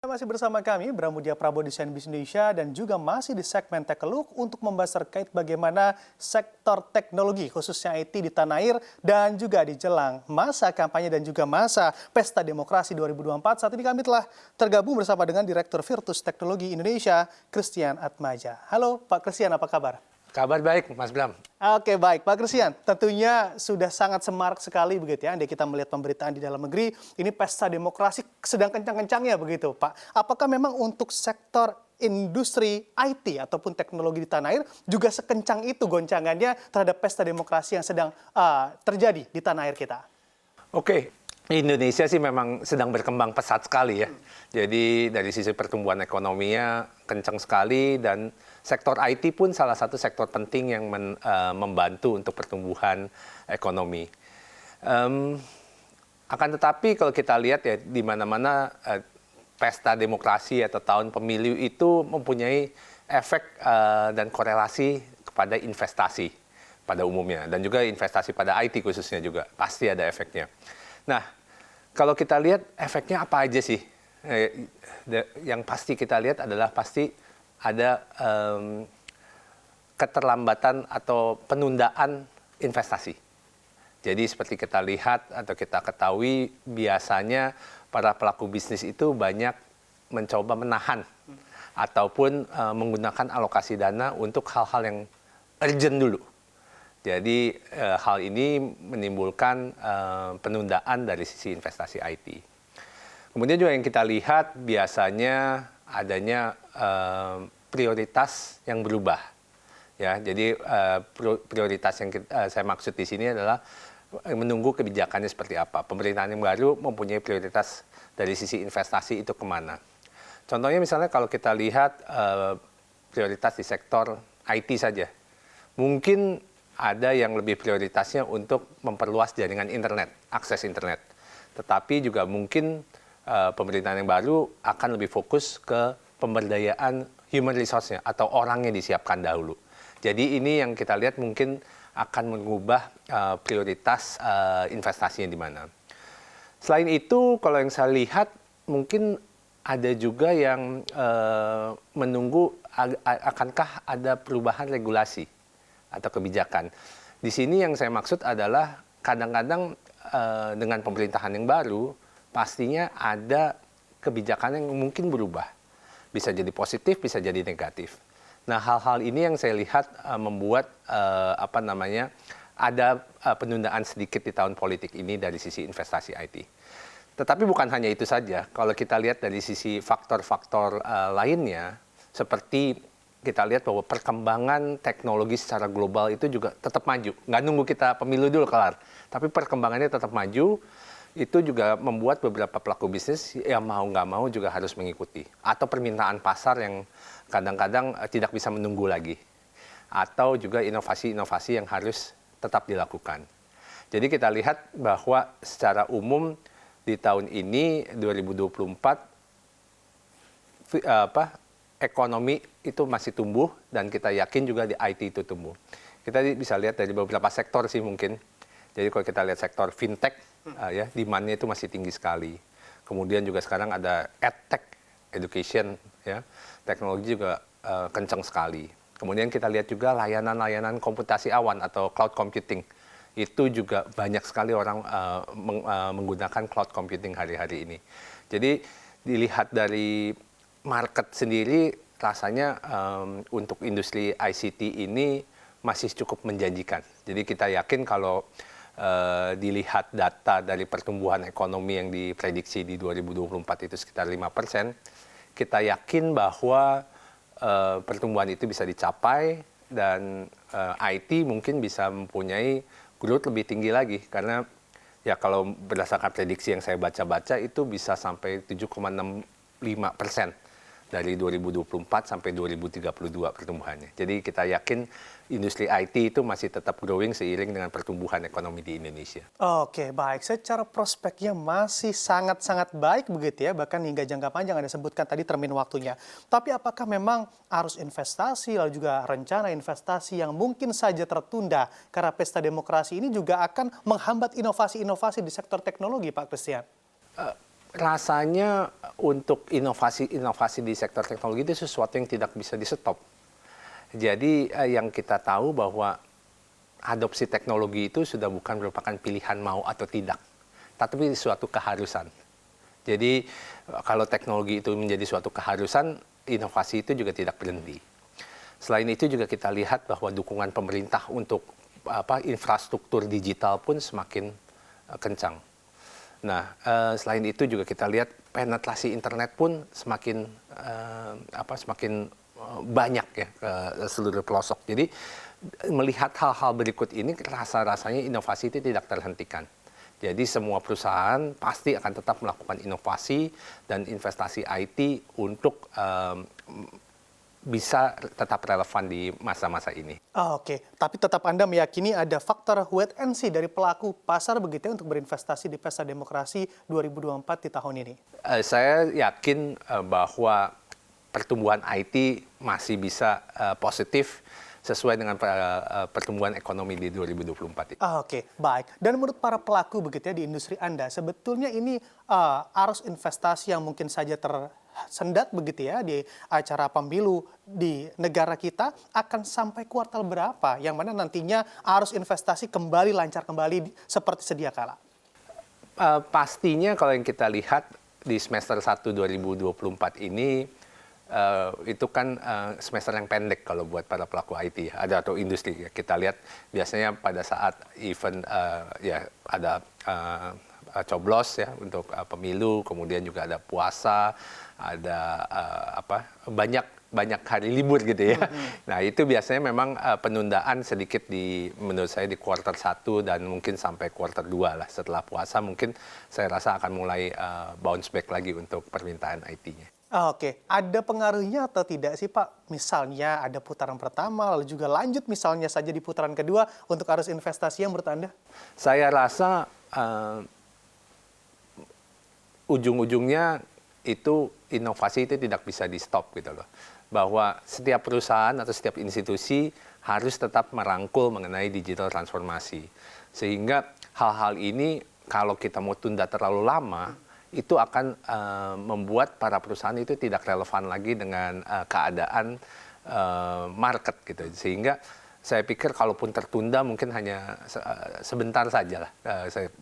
Masih bersama kami, Bramudia Prabowo di CNBC Indonesia dan juga masih di segmen Tech a Look untuk membahas terkait bagaimana sektor teknologi khususnya IT di tanah air dan juga di jelang masa kampanye dan juga masa Pesta Demokrasi 2024. Saat ini kami telah tergabung bersama dengan Direktur Virtus Teknologi Indonesia, Christian Atmaja. Halo Pak Christian, apa kabar? Kabar baik, Mas Bram. Oke, baik. Pak Christian, tentunya sudah sangat semarak sekali begitu ya. Andai kita melihat pemberitaan di dalam negeri, ini pesta demokrasi sedang kencang-kencangnya begitu, Pak. Apakah memang untuk sektor industri IT ataupun teknologi di tanah air juga sekencang itu goncangannya terhadap pesta demokrasi yang sedang terjadi di tanah air kita? Oke, Indonesia sih memang sedang berkembang pesat sekali ya. Jadi dari sisi pertumbuhan ekonominya kencang sekali dan sektor IT pun salah satu sektor penting yang membantu untuk pertumbuhan ekonomi. Akan tetapi kalau kita lihat ya di mana-mana pesta demokrasi atau tahun pemilu itu mempunyai efek dan korelasi kepada investasi pada umumnya dan juga investasi pada IT khususnya juga pasti ada efeknya. Nah, kalau kita lihat efeknya apa aja sih? Yang pasti kita lihat adalah pasti ada keterlambatan atau penundaan investasi. Jadi seperti kita lihat atau kita ketahui biasanya para pelaku bisnis itu banyak mencoba menahan ataupun menggunakan alokasi dana untuk hal-hal yang urgent dulu. Jadi hal ini menimbulkan penundaan dari sisi investasi IT. Kemudian juga yang kita lihat biasanya adanya prioritas yang berubah. Ya, jadi prioritas yang saya maksud di sini adalah menunggu kebijakannya seperti apa. Pemerintahan yang baru mempunyai prioritas dari sisi investasi itu kemana. Contohnya misalnya kalau kita lihat prioritas di sektor IT saja. Mungkin ada yang lebih prioritasnya untuk memperluas jaringan internet, akses internet. Tetapi juga mungkin pemerintahan yang baru akan lebih fokus ke pemberdayaan human resource-nya atau orangnya disiapkan dahulu. Jadi ini yang kita lihat mungkin akan mengubah prioritas investasinya di mana. Selain itu, kalau yang saya lihat mungkin ada juga yang menunggu akankah ada perubahan regulasi atau kebijakan. Di sini yang saya maksud adalah kadang-kadang dengan pemerintahan yang baru, pastinya ada kebijakan yang mungkin berubah. Bisa jadi positif, bisa jadi negatif. Nah, hal-hal ini yang saya lihat membuat ada penundaan sedikit di tahun politik ini dari sisi investasi IT. Tetapi bukan hanya itu saja. Kalau kita lihat dari sisi faktor-faktor lainnya, seperti kita lihat bahwa perkembangan teknologi secara global itu juga tetap maju. Nggak nunggu kita pemilu dulu kelar. Tapi perkembangannya tetap maju, itu juga membuat beberapa pelaku bisnis yang mau nggak mau juga harus mengikuti. Atau permintaan pasar yang kadang-kadang tidak bisa menunggu lagi. Atau juga inovasi-inovasi yang harus tetap dilakukan. Jadi kita lihat bahwa secara umum di tahun ini 2024 ekonomi itu masih tumbuh dan kita yakin juga di IT itu tumbuh. Kita bisa lihat dari beberapa sektor sih mungkin. Jadi kalau kita lihat sektor fintech, ya demand-nya itu masih tinggi sekali. Kemudian juga sekarang ada edtech, education, ya teknologi juga kencang sekali. Kemudian kita lihat juga layanan-layanan komputasi awan atau cloud computing. Itu juga banyak sekali orang menggunakan cloud computing hari-hari ini. Jadi dilihat dari market sendiri rasanya untuk industri ICT ini masih cukup menjanjikan. Jadi kita yakin kalau dilihat data dari pertumbuhan ekonomi yang diprediksi di 2024 itu sekitar 5%, kita yakin bahwa pertumbuhan itu bisa dicapai dan IT mungkin bisa mempunyai growth lebih tinggi lagi karena ya kalau berdasarkan prediksi yang saya baca-baca itu bisa sampai 7,65% dari 2024 sampai 2032 pertumbuhannya. Jadi kita yakin industri IT itu masih tetap growing seiring dengan pertumbuhan ekonomi di Indonesia. Oke, baik. Secara prospeknya masih sangat-sangat baik begitu ya, bahkan hingga jangka panjang Anda sebutkan tadi termin waktunya. Tapi apakah memang arus investasi lalu juga rencana investasi yang mungkin saja tertunda karena pesta demokrasi ini juga akan menghambat inovasi-inovasi di sektor teknologi, Pak Christian? rasanya untuk inovasi di sektor teknologi itu sesuatu yang tidak bisa di-stop. Jadi yang kita tahu bahwa adopsi teknologi itu sudah bukan merupakan pilihan mau atau tidak, tapi suatu keharusan. Jadi kalau teknologi itu menjadi suatu keharusan, inovasi itu juga tidak berhenti. Selain itu juga kita lihat bahwa dukungan pemerintah untuk infrastruktur digital pun semakin kencang. Nah, selain itu juga kita lihat penetrasi internet pun semakin banyak ya ke seluruh pelosok. Jadi melihat hal-hal berikut ini, rasanya inovasi itu tidak terhentikan. Jadi semua perusahaan pasti akan tetap melakukan inovasi dan investasi IT untuk bisa tetap relevan di masa-masa ini. Oke, tapi tetap Anda meyakini ada faktor wait and see dari pelaku pasar begitu ya untuk berinvestasi di pesta demokrasi 2024 di tahun ini? Saya yakin bahwa pertumbuhan IT masih bisa positif sesuai dengan pertumbuhan ekonomi di 2024 ini. Oke, baik. Dan menurut para pelaku begitu ya di industri Anda, sebetulnya ini arus investasi yang mungkin saja tersendat begitu ya di acara pemilu di negara kita akan sampai kuartal berapa? Yang mana nantinya arus investasi kembali lancar kembali seperti sedia kala? Pastinya kalau yang kita lihat di semester 1 2024 ini, itu kan semester yang pendek kalau buat para pelaku IT atau industri. Kita lihat biasanya pada saat event ada coblos ya untuk pemilu, kemudian juga ada puasa, ada banyak hari libur gitu ya. Nah, itu biasanya memang penundaan sedikit menurut saya di kuartal 1 dan mungkin sampai kuartal 2 lah. Setelah puasa mungkin saya rasa akan mulai bounce back lagi untuk permintaan IT-nya. Oke, ada pengaruhnya atau tidak sih Pak? Misalnya ada putaran pertama, lalu juga lanjut misalnya saja di putaran kedua untuk arus investasi yang menurut Anda? Saya rasa ujung-ujungnya itu inovasi itu tidak bisa di-stop gitu loh. Bahwa setiap perusahaan atau setiap institusi harus tetap merangkul mengenai digital transformasi. Sehingga hal-hal ini kalau kita mau tunda terlalu lama, itu akan membuat para perusahaan itu tidak relevan lagi dengan keadaan market gitu. Sehingga saya pikir kalaupun tertunda mungkin hanya sebentar saja lah.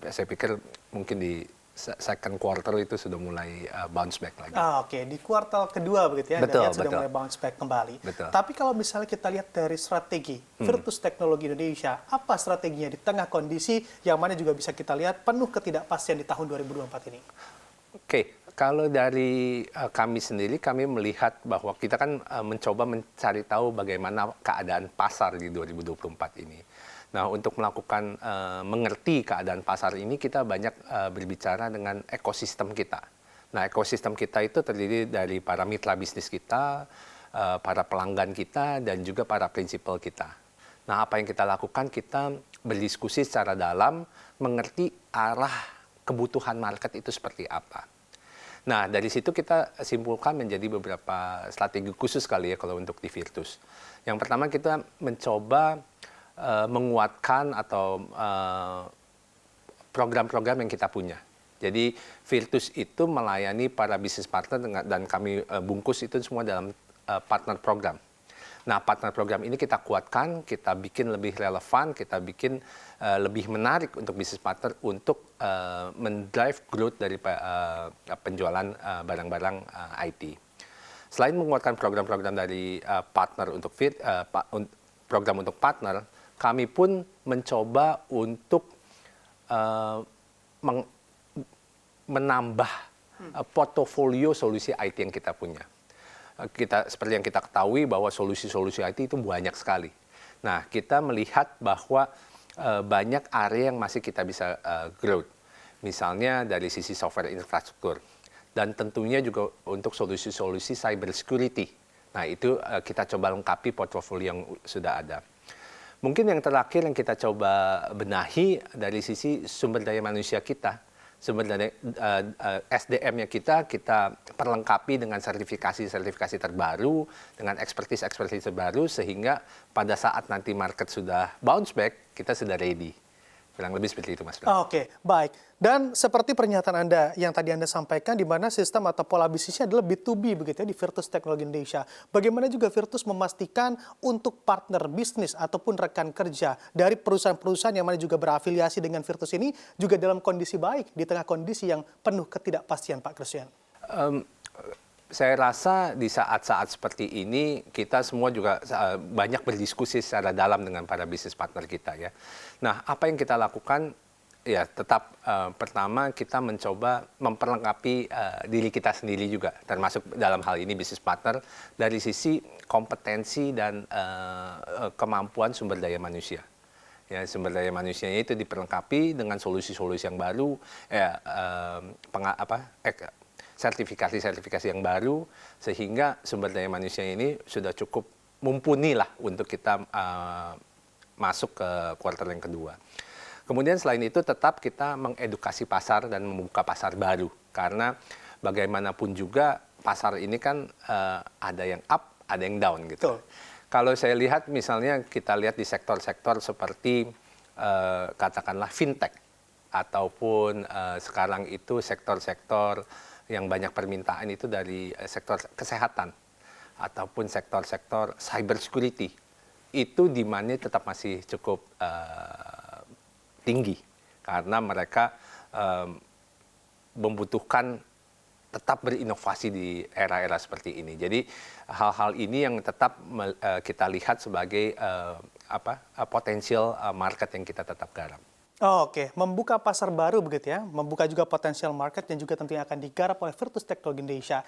Saya pikir mungkin di second quarter itu sudah mulai bounce back lagi. Oke, di kuartal kedua begitu ya, Anda lihat sudah mulai bounce back kembali. Betul. Tapi kalau misalnya kita lihat dari strategi Virtus Teknologi Indonesia, apa strateginya di tengah kondisi yang mana juga bisa kita lihat penuh ketidakpastian di tahun 2024 ini? Oke, kalau dari kami sendiri, kami melihat bahwa kita kan mencoba mencari tahu bagaimana keadaan pasar di 2024 ini. Nah, untuk melakukan mengerti keadaan pasar ini, kita banyak berbicara dengan ekosistem kita. Nah, ekosistem kita itu terdiri dari para mitra bisnis kita, para pelanggan kita, dan juga para prinsipal kita. Nah, apa yang kita lakukan, kita berdiskusi secara dalam, mengerti arah kebutuhan market itu seperti apa. Nah, dari situ kita simpulkan menjadi beberapa strategi khusus kali ya kalau untuk di Virtus. Yang pertama kita mencoba menguatkan atau program-program yang kita punya. Jadi Virtus itu melayani para bisnis partner dan kami bungkus itu semua dalam partner program. Nah, partner program ini kita kuatkan, kita bikin lebih relevan, kita bikin lebih menarik untuk bisnis partner untuk mendrive growth dari penjualan barang-barang IT. Selain menguatkan program-program dari partner untuk program untuk partner, kami pun mencoba untuk menambah portofolio solusi IT yang kita punya. Seperti yang kita ketahui bahwa solusi-solusi IT itu banyak sekali. Nah, kita melihat bahwa banyak area yang masih kita bisa grow. Misalnya dari sisi software infrastruktur. Dan tentunya juga untuk solusi-solusi cyber security. Nah, itu kita coba lengkapi portofolio yang sudah ada. Mungkin yang terakhir yang kita coba benahi dari sisi sumber daya manusia kita. Sumber daya SDM-nya kita perlengkapi dengan sertifikasi terbaru, dengan expertise terbaru, sehingga pada saat nanti market sudah bounce back, kita sudah ready. Kurang lebih seperti itu, Mas Bram. Oke, baik. Dan seperti pernyataan Anda yang tadi Anda sampaikan, di mana sistem atau pola bisnisnya adalah B2B begitu ya di Virtus Teknologi Indonesia. Bagaimana juga Virtus memastikan untuk partner bisnis ataupun rekan kerja dari perusahaan-perusahaan yang mana juga berafiliasi dengan Virtus ini juga dalam kondisi baik di tengah kondisi yang penuh ketidakpastian, Pak Christian? Saya rasa di saat-saat seperti ini kita semua juga banyak berdiskusi secara dalam dengan para bisnis partner kita ya. Nah, apa yang kita lakukan ya tetap pertama kita mencoba memperlengkapi diri kita sendiri juga, termasuk dalam hal ini bisnis partner dari sisi kompetensi dan kemampuan sumber daya manusia. Ya, sumber daya manusianya itu diperlengkapi dengan solusi-solusi yang baru, sertifikasi-sertifikasi yang baru, sehingga sumber daya manusia ini sudah cukup mumpuni lah untuk kita masuk ke kuartal yang kedua. Kemudian selain itu tetap kita mengedukasi pasar dan membuka pasar baru, karena bagaimanapun juga pasar ini kan ada yang up, ada yang down gitu. Kalau saya lihat misalnya kita lihat di sektor-sektor seperti katakanlah fintech, ataupun sekarang itu sektor-sektor yang banyak permintaan itu dari sektor kesehatan ataupun sektor-sektor cyber security, itu demand-nya tetap masih cukup tinggi karena mereka membutuhkan tetap berinovasi di era-era seperti ini. Jadi hal-hal ini yang tetap kita lihat sebagai potensial market yang kita tetap garap. Oke, membuka pasar baru begitu ya, membuka juga potensial market yang juga tentunya akan digarap oleh Virtus Teknologi Indonesia.